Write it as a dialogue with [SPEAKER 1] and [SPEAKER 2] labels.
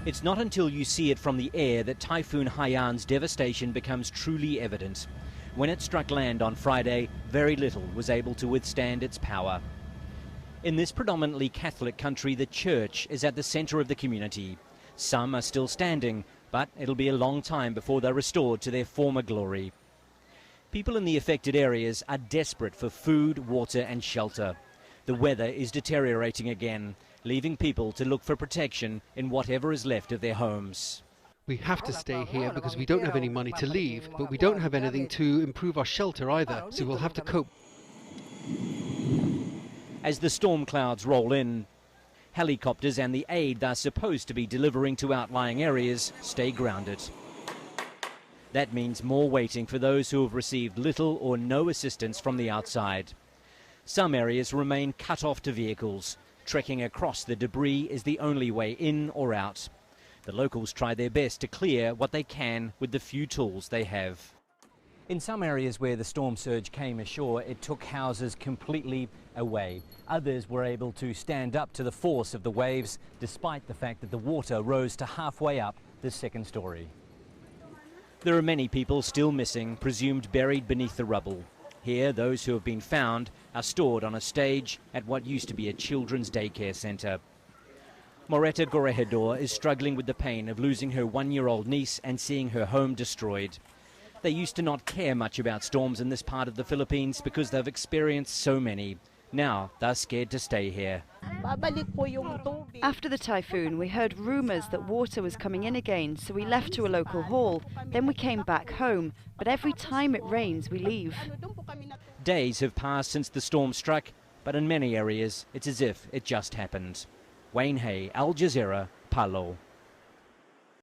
[SPEAKER 1] It's not until you see it from the air that Typhoon Haiyan's devastation becomes truly evident. When it struck land on Friday, very little was able to withstand its power. In this predominantly Catholic country, the church is at the centre of the community. Some are still standing, but it'll be a long time before they're restored to their former glory. People in the affected areas are desperate for food, water and shelter. The weather is deteriorating again, leaving people to look for protection in whatever is left of their homes.
[SPEAKER 2] We have to stay here because we don't have any money to leave, but we don't have anything to improve our shelter either, so we'll have to cope.
[SPEAKER 1] As the storm clouds roll in, helicopters and the aid they're supposed to be delivering to outlying areas stay grounded. That means more waiting for those who have received little or no assistance from the outside. Some areas remain cut off to vehicles. Trekking across the debris is the only way in or out. The locals try their best to clear what they can with the few tools they have. In some areas where the storm surge came ashore, it took houses completely away. Others were able to stand up to the force of the waves, despite the fact that the water rose to halfway up the second story. There are many people still missing, presumed buried beneath the rubble. Here, those who have been found are stored on a stage at what used to be a children's daycare centre. Moreta Gorejador is struggling with the pain of losing her one-year-old niece and seeing her home destroyed. They used to not care much about storms in this part of the Philippines because they've experienced so many. Now they're scared to stay here.
[SPEAKER 3] After the typhoon, we heard rumours that water was coming in again, so we left to a local hall. Then we came back home, but every time it rains, we leave.
[SPEAKER 1] Days have passed since the storm struck, but in many areas, it's as if it just happened. Wayne Hay, Al Jazeera, Palu.